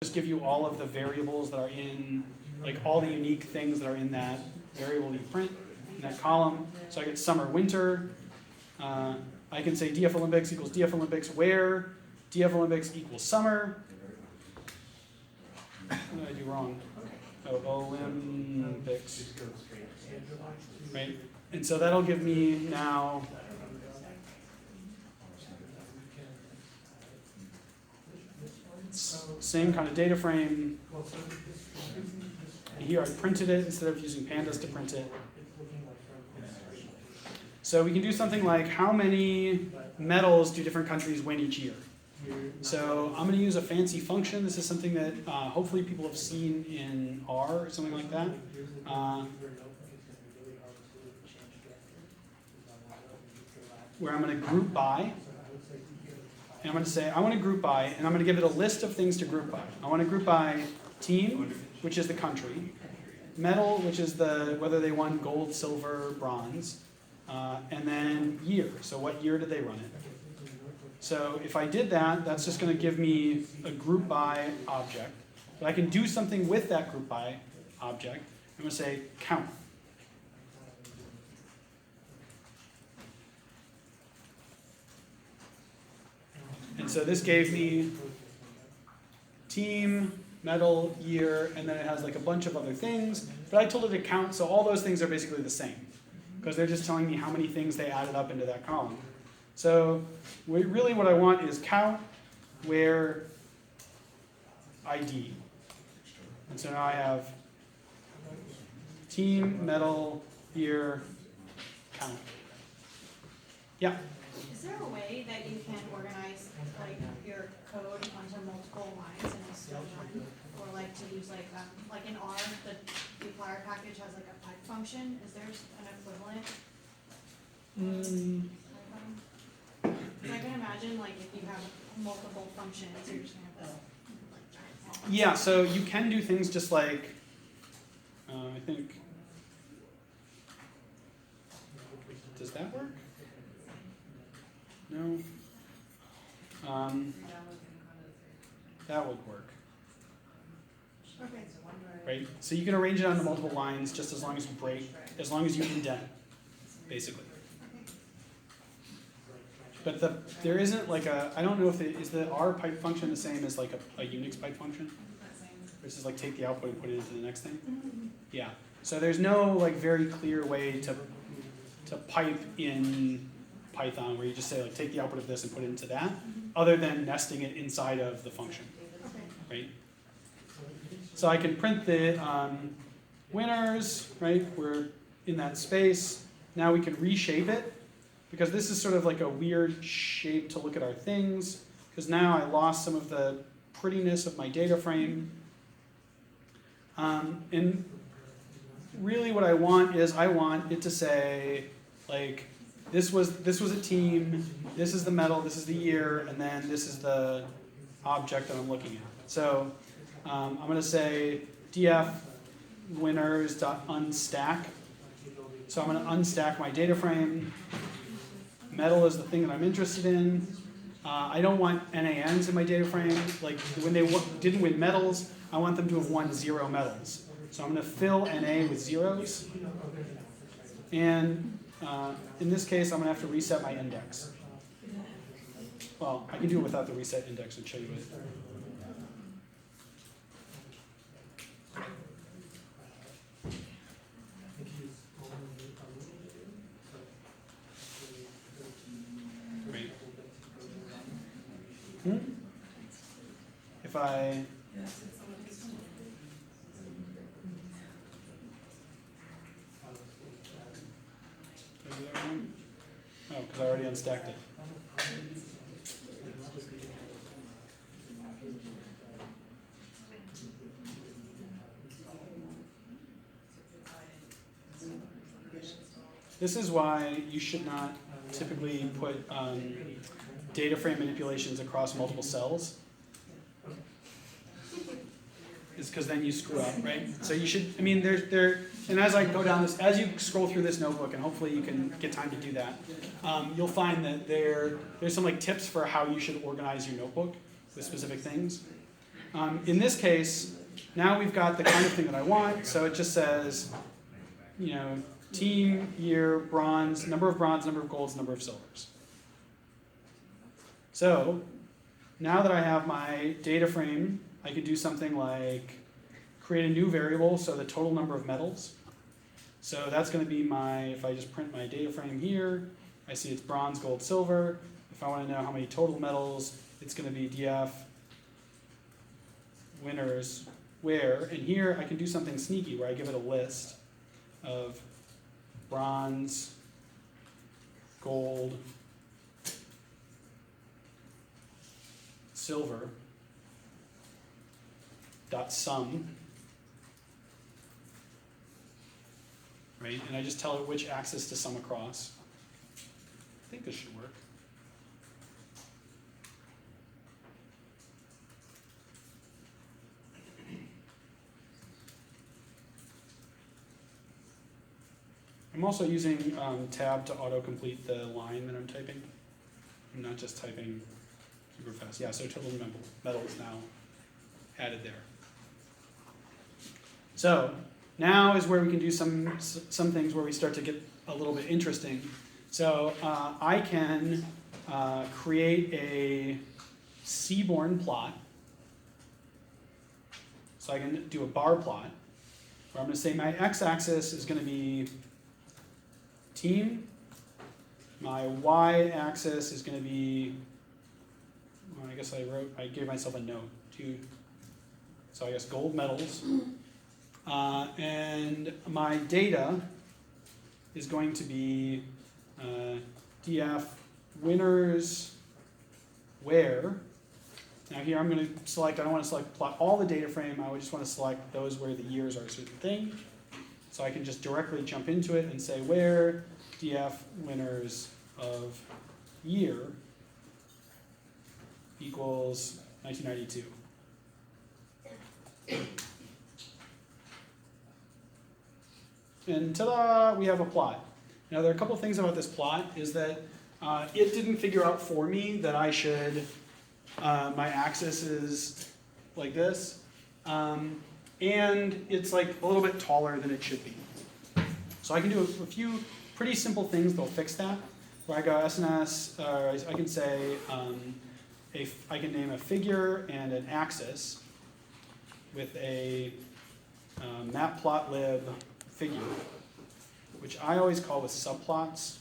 just give you all of the variables that are in, like all the unique things that are in that variable you print in that column. So I get summer, winter. I can say DF Olympics equals DF Olympics where DF Olympics equals summer. What did I do wrong? Oh, Olympics. Right? And so that'll give me now same kind of data frame. Here I printed it instead of using pandas to print it. So we can do something like how many medals do different countries win each year? So I'm going to use a fancy function. This is something that hopefully people have seen in R or something like that. Where I'm going to group by. And I'm going to say, I want to group by, and I'm going to give it a list of things to group by. I want to group by team, which is the country, medal, which is the whether they won gold, silver, bronze, and then year. So what year did they run it? So if I did that, that's just going to give me a group by object. But I can do something with that group by object. I'm going to say count. And so this gave me team, medal, year, and then it has like a bunch of other things. But I told it to count, so all those things are basically the same. Because they're just telling me how many things they added up into that column. So really what I want is count where ID. And so now I have team, medal, year, count. Yeah? Is there a way that you can organize like your code onto multiple lines and it's still run? Or like to use like in R, the dplyr package has like a pipe function. Is there an equivalent? Because I can imagine like if you have multiple functions, you're just gonna have this. Yeah, so you can do things just like, I think, does that work? No. That would work. Okay. Right? So you can arrange it onto multiple lines just as long as you break, as long as you indent, basically. But there isn't like a, I don't know if is the R pipe function the same as like a Unix pipe function? Versus like take the output and put it into the next thing? Yeah. So there's no like very clear way to pipe in Python where you just say like take the output of this and put it into that, other than nesting it inside of the function, right? So I can print the winners, right? We're in that space. Now we can reshape it because this is sort of like a weird shape to look at our things because now I lost some of the prettiness of my data frame. And really what I want is I want it to say like this was a team, this is the medal, this is the year, and then this is the object that I'm looking at. So I'm going to say df winners.unstack. So I'm going to unstack my data frame. Medal is the thing that I'm interested in. I don't want NANs in my data frame. Like when they didn't win medals, I want them to have won 0 medals. So I'm going to fill NA with zeros. And in this case, I'm going to have to reset my index. Well, I can do it without the reset index and show you it. Great. If I oh, because I already unstacked it. This is why you should not typically put data frame manipulations across multiple cells. Is because then you screw up, right? So you should, I mean, and as I go down this, as you scroll through this notebook, and hopefully you can get time to do that, you'll find that there's some like tips for how you should organize your notebook with specific things. In this case, now we've got the kind of thing that I want, so it just says, you know, team, year, bronze, number of golds, number of silvers. So now that I have my data frame, I could do something like create a new variable, so the total number of medals. So that's going to be my, if I just print my data frame here, I see it's bronze, gold, silver. If I want to know how many total medals, it's going to be df winners where, and here I can do something sneaky where I give it a list of bronze, gold, silver, dot sum, right? And I just tell it which axis to sum across. I think this should work. I'm also using tab to autocomplete the line that I'm typing. I'm not just typing super fast. Yeah, so total metal is now added there. So now is where we can do some things where we start to get a little bit interesting. So I can create a seaborn plot. So I can do a bar plot where I'm going to say my x-axis is going to be team. My y-axis is going to be, well, I guess I gave myself a note. So I guess gold medals. And my data is going to be df winners where. Now here I'm going to select, I don't want to plot all the data frame, I just want to select those where the years are a certain thing. So I can just directly jump into it and say where df winners of year equals 1992. And ta-da, we have a plot. Now there are a couple things about this plot, is that it didn't figure out for me that I should, my axis is like this, and it's like a little bit taller than it should be. So I can do a few pretty simple things that'll fix that, where I go SNS, I can say, I can name a figure and an axis with a matplotlib figure, which I always call with subplots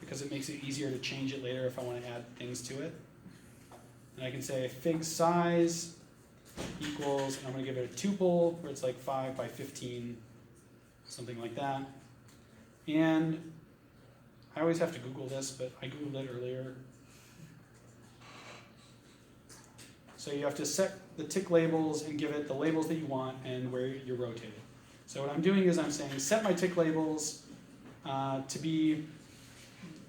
because it makes it easier to change it later if I want to add things to it. And I can say fig size equals, and I'm going to give it a tuple where it's like 5 by 15, something like that. And I always have to Google this, but I Googled it earlier. So you have to set the tick labels and give it the labels that you want and where you're rotating. So what I'm doing is I'm saying set my tick labels to be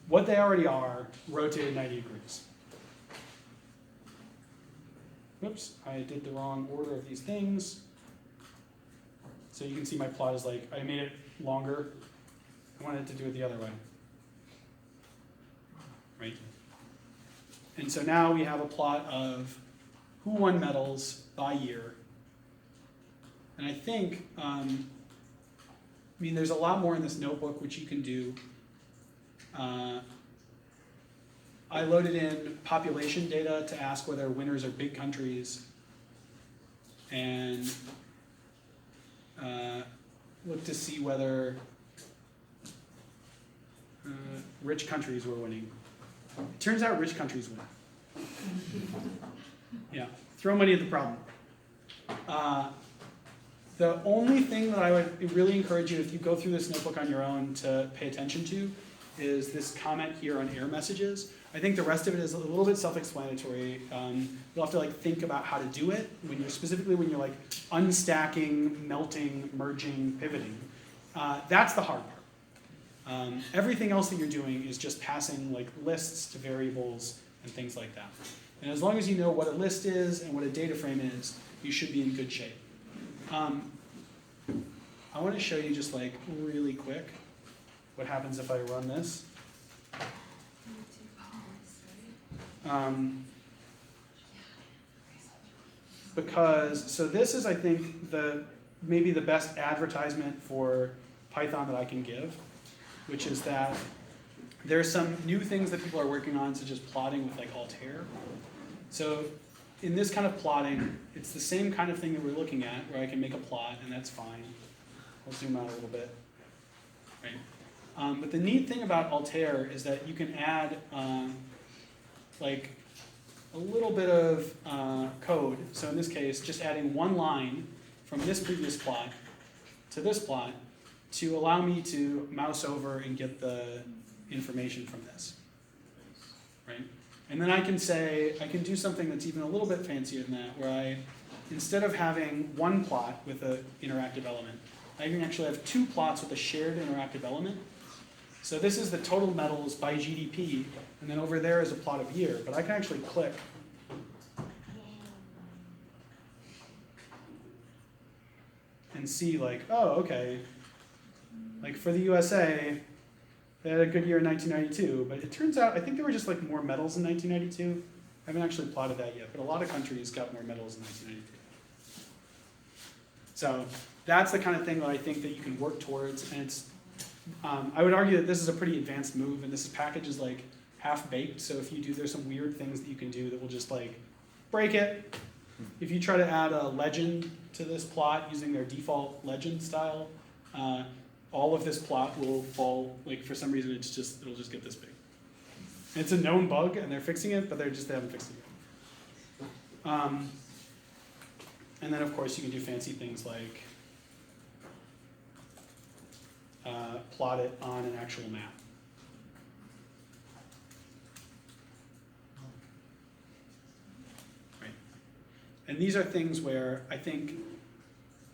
what they already are, rotated 90 degrees. Whoops, I did the wrong order of these things. So you can see my plot is like, I made it longer. I wanted to do it the other way. Right? And so now we have a plot of who won medals by year. And I think, there's a lot more in this notebook which you can do. I loaded in population data to ask whether winners are big countries, and look to see whether rich countries were winning. It turns out rich countries win. Yeah, throw money at the problem. The only thing that I would really encourage you, if you go through this notebook on your own, to pay attention to is this comment here on error messages. I think the rest of it is a little bit self-explanatory. You'll have to think about how to do it when you're unstacking, melting, merging, pivoting. That's the hard part. Everything else that you're doing is just passing lists to variables and things like that. And as long as you know what a list is and what a data frame is, you should be in good shape. I want to show you just really quick what happens if I run this. because, so this is, I think, maybe the best advertisement for Python that I can give, which is that there's some new things that people are working on, such as plotting with like Altair. So in this kind of plotting, it's the same kind of thing that we're looking at, where I can make a plot, and that's fine. I'll zoom out a little bit. Right. But the neat thing about Altair is that you can add like a little bit of code. So in this case, just adding one line from this previous plot to this plot to allow me to mouse over and get the information from this. Right? And then I can say, I can do something that's even a little bit fancier than that, where I, instead of having one plot with an interactive element, I can actually have two plots with a shared interactive element. So this is the total metals by GDP, and then over there is a plot of year, but I can actually click and see like, oh, okay, like for the USA, they had a good year in 1992, but it turns out, I think there were just like more metals in 1992. I haven't actually plotted that yet, but a lot of countries got more metals in 1992. So that's the kind of thing that I think that you can work towards, and it's, I would argue that this is a pretty advanced move, and this package is like half-baked, so if you do, there's some weird things that you can do that will just like break it. If you try to add a legend to this plot using their default legend style, all of this plot will fall, like for some reason it'll just get this big. It's a known bug and they're fixing it, but they haven't fixed it yet. And then of course you can do fancy things like plot it on an actual map. Right. And these are things where I think,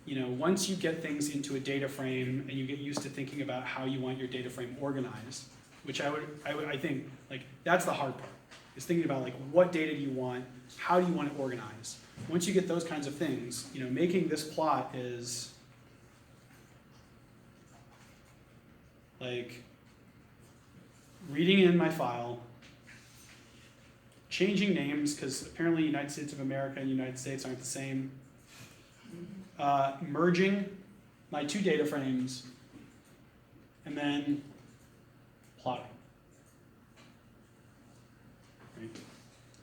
you know, once you get things into a data frame and you get used to thinking about how you want your data frame organized, which I think, like, that's the hard part, is thinking about, like, what data do you want, how do you want it organized? Once you get those kinds of things, you know, making this plot is, like, reading in my file, changing names, because apparently United States of America and United States aren't the same, merging my two data frames, and then plotting. Right?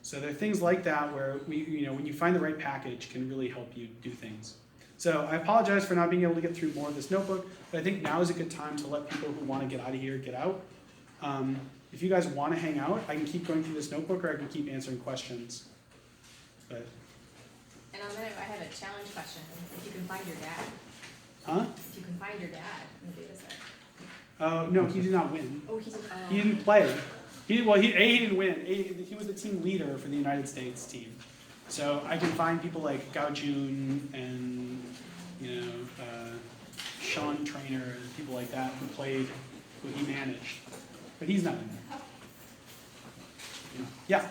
So there are things like that where when you find the right package, can really help you do things. So I apologize for not being able to get through more of this notebook, but I think now is a good time to let people who want to get out of here get out. If you guys want to hang out, I can keep going through this notebook, or I can keep answering questions. But. And on that, I have a challenge question. If you can find your dad. Huh? If you can find your dad in the data set. No, he did not win. Oh, he's He didn't play. He didn't win. He was the team leader for the United States team. So I can find people like Gao Jun and Sean Trainer and people like that who played, who he managed. But he's not in there. Yeah.